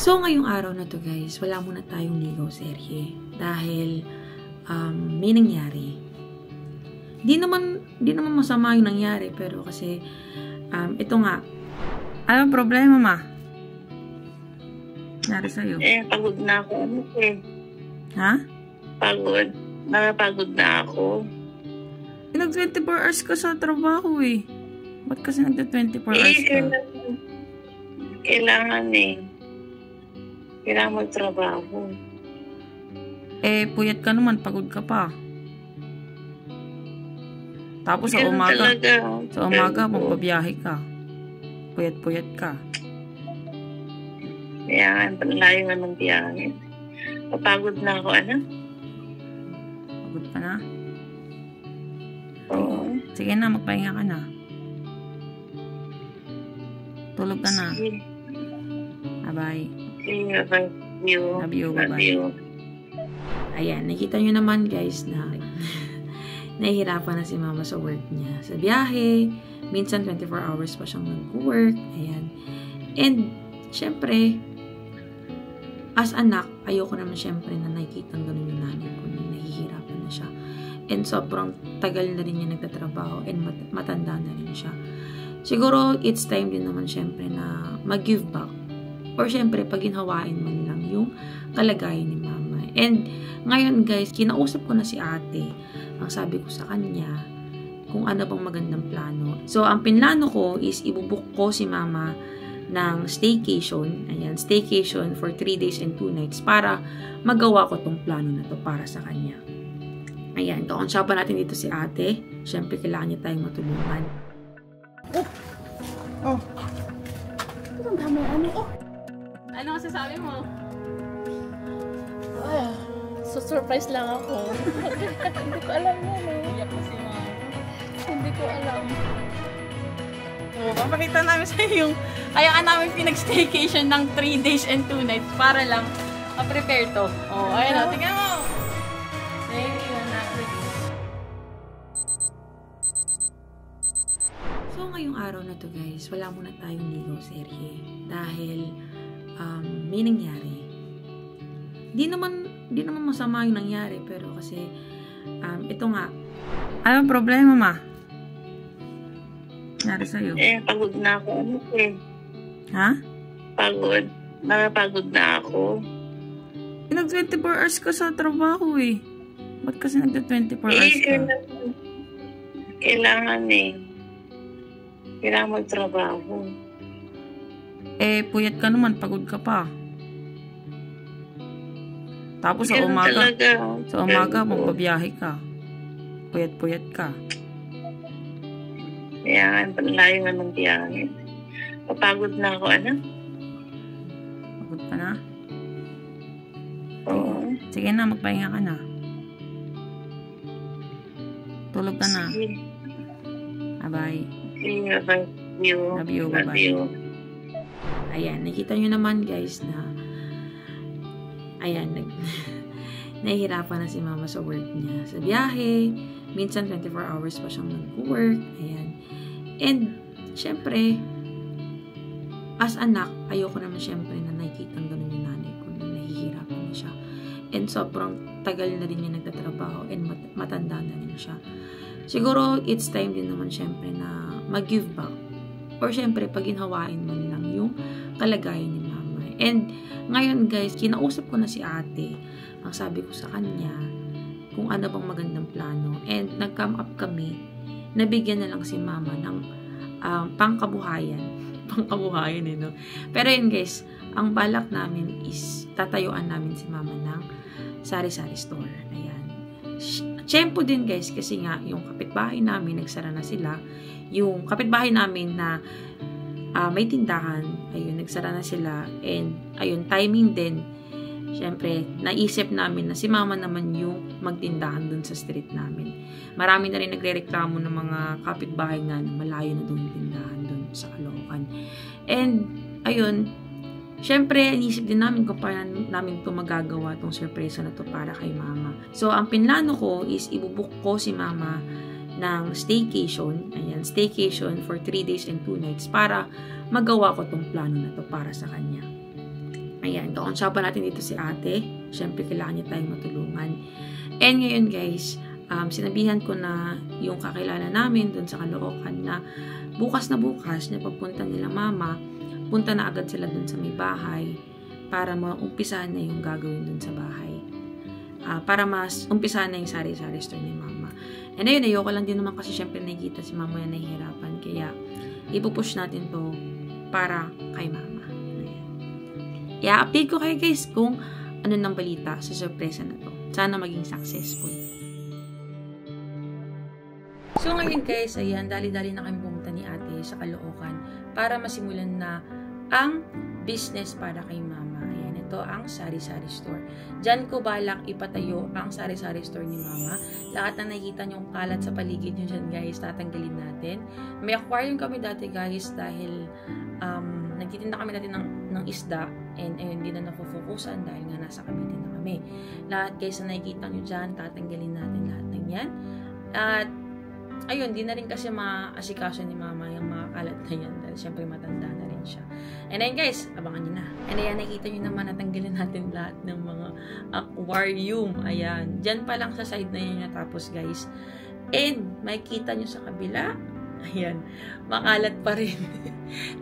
So, ngayong araw na to guys, wala muna tayong ligaw serye. Dahil, may nangyari. Di naman masama yung nangyari, pero kasi, ito nga. Ano problema, ma? Nangyari sa'yo? Pagod na ako. Ha? Pagod. Napagod na ako. Nag-24 hours ka sa trabaho eh. Ba't kasi nagda-24 hours ka? Kailangan Kailangan magtrabaho. Puyat ka naman, pagod ka pa. Tapos sa umaga, magbabiyahe ka. Puyat-puyat ka. Kaya layo nga ng biyahe. Papagod na ako, Pagod ka na? Oo. Sige na, magpahinga ka na. Tulog ka na. Sige. Bye-bye. Love you. Love you. Bye-bye. Ayan, nakita nyo naman guys na nahihirapan na si mama sa work niya. Sa biyahe, minsan 24 hours pa siyang nag-work. Ayan. And, syempre, as anak, ayoko naman syempre na nakikita ang ganun yung nanay ko na nahihirapan na siya. And sobrang tagal na rin niya nagtatrabaho and matanda na rin siya. Siguro, it's time din naman syempre na mag-give back. Or syempre, paginhawain man lang yung kalagayan ni mama. And ngayon guys, kinausap ko na si ate. Ang sabi ko sa kanya, kung ano bang magandang plano. So, ang pinlano ko is ibubuk ko si mama ng staycation. Ayan, staycation for 3 days and 2 nights para magawa ko tong plano na to para sa kanya. Ayan, kakonsapan natin dito si ate. Syempre, kailangan niya tayong matulungan. Oh. Ang dami, Ano masasabi mo? Surprise lang ako. Hindi ko alam yan Iyak ko si mama. Hindi ko alam. Papakita namin sa yung kaya namin pinag-staycation ng 3 days and 2 nights para lang ma-prepare to. Ayun o, tingnan mo! Thank you, anak. So, ngayong araw na to guys, wala muna tayong ligaw serye. Dahil, may nangyari. Di naman masama yung nangyari, pero kasi, ito nga. Ano problema, ma? Nangyari sa'yo? Pagod na ako. Ha? Pagod. Napagod na ako. Nag-24 hours ka sa trabaho eh. Ba't kasi nagda-24 hours ka? Kailangan Kailangan magtrabaho. Puyat ka naman, pagod ka pa. Tapos sa umaga, magbabiyahe ka. Puyat-puyat ka. Kaya layo nga ng biyahe. Papagod na ako, Pagod ka na? Oo. Sige na, magpahinga ka na. Tulog ka na. Sige. Bye-bye. Love you. Love you. Bye-bye. Ayan, nakita nyo naman guys na ayan, nahihirapan na si mama sa work niya. Sa biyahe, minsan 24 hours pa siyang nag-work. Ayan. And, syempre, as anak, ayoko naman syempre na nakikita ang ganun yung nanay ko na nahihirapan na siya. And sobrang tagal na rin niya nagtatrabaho and matanda na rin siya. Siguro, it's time din naman syempre na mag-give back. Or syempre, paginhawain man lang yung kalagayan ni mama. And ngayon guys, kinausap ko na si ate. Ang sabi ko sa kanya, kung ano bang magandang plano. And nag-come up kami, nabigyan na lang si mama ng pangkabuhayan. Pangkabuhayan no? Pero yun guys, ang balak namin is tatayuan namin si mama ng sari-sari store. Ayan. Tiyempo din guys, kasi nga yung kapitbahay namin, nagsara na sila. Yung kapitbahay namin na may tindahan, ayun, nagsara na sila. And, ayun, timing din. Siyempre, naisip namin na si mama naman yung magtindahan dun sa street namin. Marami na rin nagre-reklamo ng mga kapitbahay nga na malayo na dun yung tindahan dun sa Caloocan. And, ayun, siyempre, inisip din namin kung paano namin ito magagawa, itong surpresa na to para kay mama. So, ang pinlano ko is ibubuk ko si mama ng staycation. Ayan, staycation for 3 days and 2 nights para magawa ko tong plano na to para sa kanya. Ayan, kakonsyapa natin dito si ate. Siyempre, kailangan niya tayong matulungan. And ngayon guys, sinabihan ko na yung kakilala namin dun sa Caloocan na bukas na papunta nila mama, punta na agad sila dun sa may bahay para maumpisahan na yung gagawin dun sa bahay. Para mas umpisahan na yung sari-sari store ni mama. And ayun, ayoko lang din naman kasi syempre nakikita si mama yan nahihirapan. Kaya ipupush natin to para kay mama. I-update ko kayo guys kung ano nang balita sa sorpresa na to. Sana maging successful. So ngayon guys, ayan, dali-dali na kami pumunta ni ate sa Caloocan para masimulan na ang business para kay mama. Ayan, ito ang sari-sari store. Diyan ko balak ipatayo ang sari-sari store ni mama. Lahat na nakikita nyong kalat sa paligid nyo dyan guys, tatanggalin natin. May aquarium kami dati guys dahil nagtitinda kami natin ng isda and ayun, hindi na nafofokusan dahil nga nasa Cavite na kami. Lahat guys na nakikita nyo dyan, tatanggalin natin lahat ng yan. At ayun, di na rin kasi maasikaso ni mama yung mga kalat na yan dahil syempre matanda na rin siya. And ayun guys, abangan nyo na. And ayan, nakikita nyo naman natanggalin natin lahat ng mga aquarium. Ayan, dyan pa lang sa side na yun natapos guys. And makikita nyo sa kabila, ayan, makalat pa rin.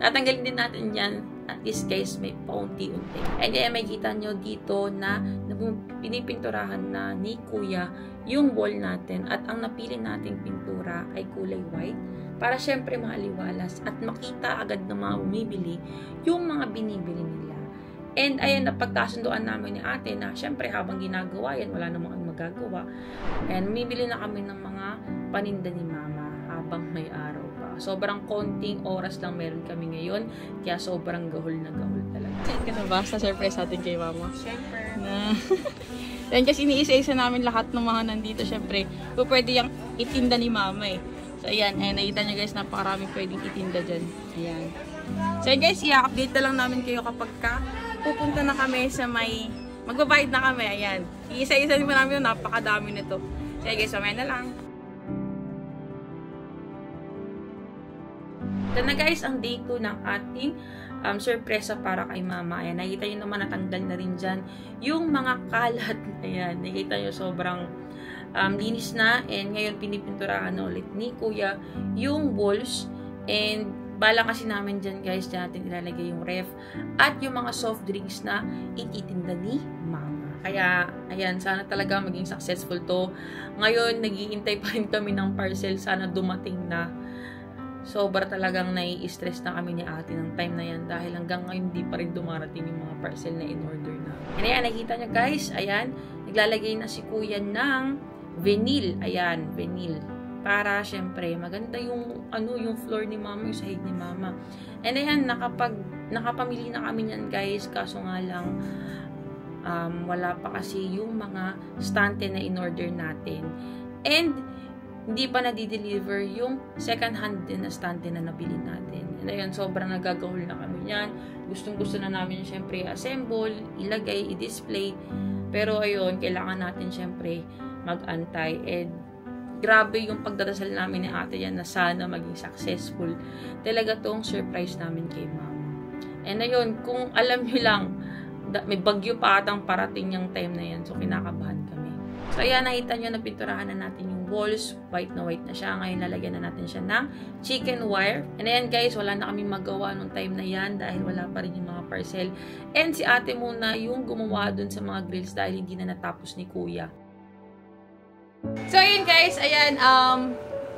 Tatanggalin din natin yan. At least guys, may paunti-unti. And kaya may kita nyo dito na pinipinturahan na ni kuya yung wall natin. At ang napili nating pintura ay kulay white. Para syempre maaliwalas at makita agad na mga bumibili yung mga binibili nila. And ayan, napagkasunduan namin ni ate na syempre habang ginagawa yan, wala namang magagawa. And bumibili na kami ng mga paninda ni mama habang may araw pa. Sobrang konting oras lang meron kami ngayon, kaya sobrang gahol na gahol talaga. Excited ka na ba sa surprise natin kay mama? Siyempre. Yan kasi iniisa-isa namin lahat ng mga nandito, syempre. Kung pwede yung itinda ni mama eh. So ayan, nakita nyo guys, napakarami pwedeng itinda dyan. Ayan. So ayan guys, i-update na lang namin kayo kapag pupunta na kami sa may, magbabayad na kami, ayan. Iisa-isa din mo namin yun, napakadami nito. So ayan guys, mamaya na lang. Ito na guys, ang day 2 ng ating surpresa para kay mama. Ayan, nakikita nyo naman natanggal na rin dyan yung mga kalat. Ayan, nakikita nyo sobrang linis na. And ngayon pinipinturahan na ulit ni kuya yung walls. And bala kasi namin dyan guys, dyan natin ilalagay yung ref at yung mga soft drinks na ititinda ni mama. Kaya, ayan, sana talaga maging successful to. Ngayon, naghihintay pa rin kami ng parcel. Sana dumating na. Sobra talagang nai-stress na kami ni ate ng time na yan dahil hanggang ngayon hindi pa rin dumarating yung mga parcel na in-order na. And ayan, nakita nyo guys, ayan, naglalagay na si kuya ng vinyl. Ayan, vinyl. Para syempre, maganda yung, yung floor ni mama, yung sahig ni mama. And ayan, nakapamili na kami yan guys, kaso nga lang, wala pa kasi yung mga stante na in-order natin. And hindi pa na-deliver yung second hand din na stante na nabili natin. And ayun, sobrang nagagahol na kami yan. Gustong-gusto na namin syempre assemble, ilagay, i-display. Pero ayun, kailangan natin syempre mag-antay. And grabe yung pagdadasal namin ni ate yan na sana maging successful. Talaga tong surprise namin kay mama. And ayun, kung alam nyo lang, may bagyo pa atang parating yung time na yan. So kinakabahan kami. So ayan, nakita nyo na pinturahan na natin yung walls. White na white na siya. Ngayon lalagyan na natin siya ng chicken wire. And ayan guys, wala na kami magawa nung time na yan dahil wala pa rin yung mga parcel. And si ate muna yung gumawa dun sa mga grills dahil hindi na natapos ni kuya. So ayun guys, ayan,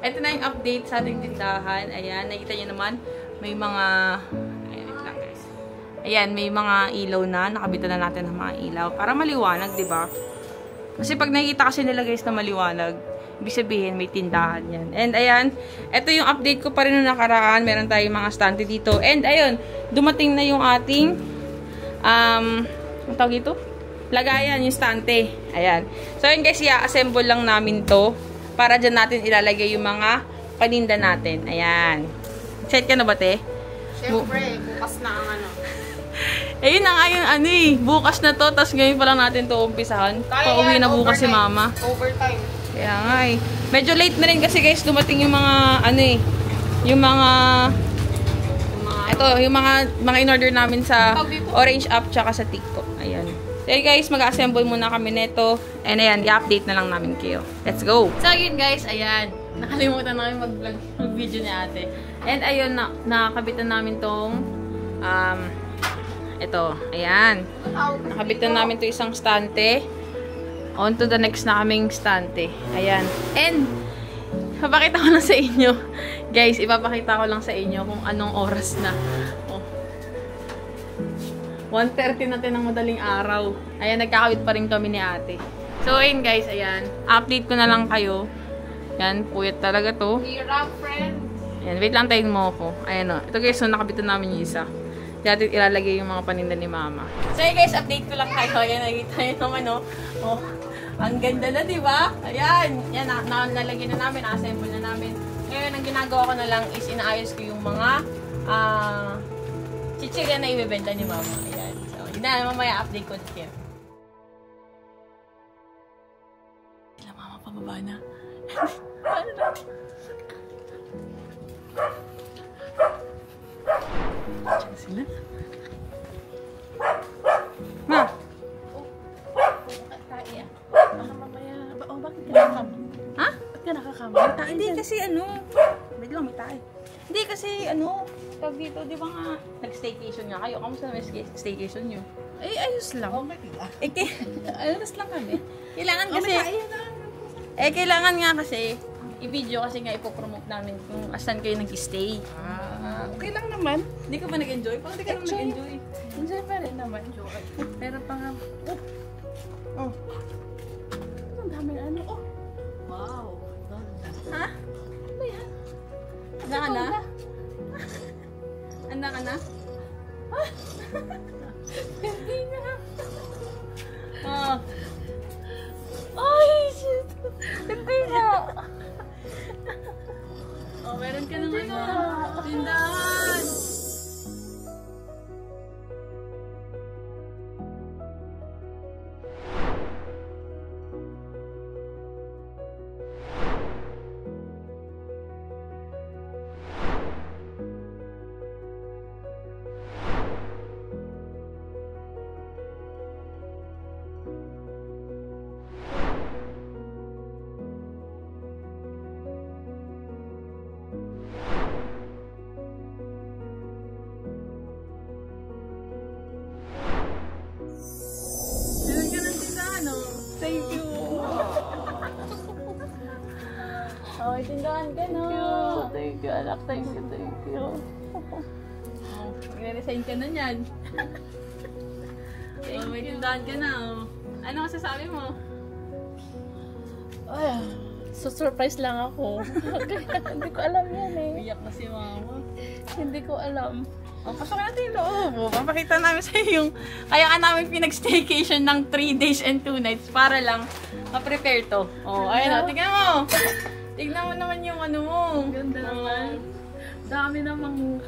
ito na yung update sa ating tindahan. Ayan, nakita nyo naman, may mga, ayan, ito lang guys. Ayan, may mga ilaw na, nakabitan na natin ng mga ilaw para maliwanag, diba? Kasi pag nakikita kasi nila guys na maliwanag, ibig sabihin may tindahan yan. And ayan, ito yung update ko pa rin na nakaraan. Meron tayong mga stante dito. And ayun, dumating na yung ating, ang tawag dito? Lagayan, yung stante. Ayan. So ayun guys, i-assemble lang namin to para dyan natin ilalagay yung mga paninda natin. Ayan. Excited ka na ba, te? Siyempre, bukas na ang Ayun na nga yung bukas na to, tapos ngayon pa lang natin to umpisahan. Pauwi na bukas si mama. Overtime. Kaya nga medyo late na rin kasi guys, dumating yung mga, yung mga, Ito, yung mga in-order namin sa Orange app tsaka sa TikTok. Ayan. So, guys, mag-assemble muna kami nito. And ayan, i-update na lang namin kayo. Let's go! So, yun guys, ayan. Nakalimutan na kami mag-video ni ate. And ayun, nakabitan namin tong ito, ayan. Nakabitan namin to isang stante. On to the next na kaming stante. Ayan. And, papakita ko lang sa inyo. Guys, ipapakita ko lang sa inyo kung anong oras na. Oh. 1:30 natin ng madaling araw. Ayan, nagkakawit pa rin kami ni ate. So, ayun guys, ayan. Update ko na lang kayo. Ayan, puyat talaga to. Hirap, friend. Ayan, wait lang, tayo mo ako. Ayan o. Ito guys, so nakabitan namin yung isa. Dati ilalagay yung mga paninda ni mama. So, ayun guys, update ko lang kayo. Ayan, nakikita nyo naman o. Oh, ang ganda na, diba? Ayan. Yan, nalalagyan na namin, assemble na namin. Ngayon, ang ginagawa ko na lang is inaayos ko yung mga chichirya na ibebenta ni mama. Ayan. So, yun na, mamaya update ko dito. Sila mama, pababa na. Diyan sila. Ma! Kaya. Baka mamaya. Bakit ka nakakama? Ha? Ba't ka nakakama? May tayo Hindi dyan. kasi ano, wait lang, may tayo. Hindi kasi ano, tawag dito, di ba nga, nag-staycation nga kayo. Kamusta na staycation nyo? Ay, ayos lang. Ayos lang kami. Kailangan kasi, kailangan nga kasi, i-video kasi nga ipopromote namin kung asan kayo nag-stay. Okay lang naman. Hindi ka ba nag-enjoy? Parang hindi ka naman nag-enjoy. Enjoy pa rin naman. Pero pa nga. Oh. Ang daming ano. Oh. Wow. Ha? Ano yan? Handa ka na? Handa ka na? Hindi nga. Oh. Ay, shit. Hindi nga. Oh, meron ka naman na. Tindahan! Meron ka ng tindahan, oh. Thank you. Oh, tindahan ka na. Thank you, anak. Thank you, thank you. Oh, magre-resign ka na yan. Oh, may tindahan ka na, oh. Ano masasabi mo? Ay, so surprise lang ako. Hindi ko alam yan eh. Iyak na si mama. Hindi ko alam. Oh, pasok natin yung loob. Oh, papakita namin sa yung kaya ka namin pinag-staycation ng 3 days and 2 nights para lang ma-prepare to. Oh, ayun, tingnan mo. Tignan mo naman yung ano mo. Ganda naman. Dami namang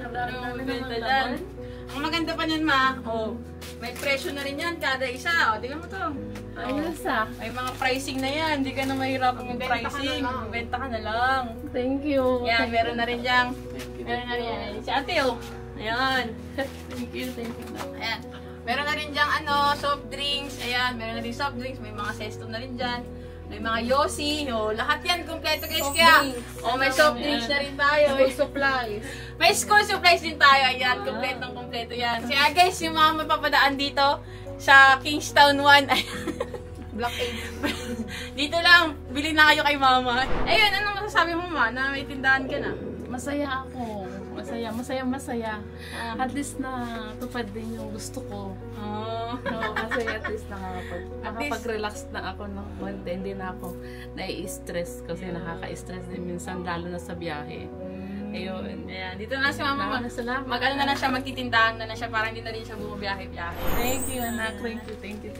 Benta dyan. Ang maganda pa niyan, ma. Oh, may presyo na rin yan kada isa. Oh, tingnan mo to. ayos ah. May mga pricing na yan. Hindi ka na mahirapan yung pricing. Benta ka na lang. Thank you. Yan, meron na rin dyan. Meron na rin yan. Si ate, oh. Ayan. Thank you. Ayan. Meron na rin dyang ano, soft drinks. Ayan, meron na rin soft drinks. May mga sesto na rin dyan. May mga yosi. Oh, lahat yan, kompleto guys. Kaya, oh, may soft drinks na rin tayo. School supplies. May school supplies din tayo. Ayan, kompleto yan. Kaya guys, yung mga mapapadaan dito sa Kingstown 1. Black 8. Dito lang, bili na kayo kay mama. Ayun, anong masasabi mo, ma? Na may tindahan ka na? Masaya ako. Masaya. At least na tupad din yung gusto ko. Oh. Kasi at least nakapag-relax na ako ng konti. Hindi na ako nai-stress kasi nakaka-stress din minsan lalo na sa biyahe. Ayun. Ayan, dito na si mama. Salamat. Mag-ano na lang siya, magtitindahan na siya. Parang hindi na rin siya bumabiyahe-biyahe. Thank you, anak. Thank you.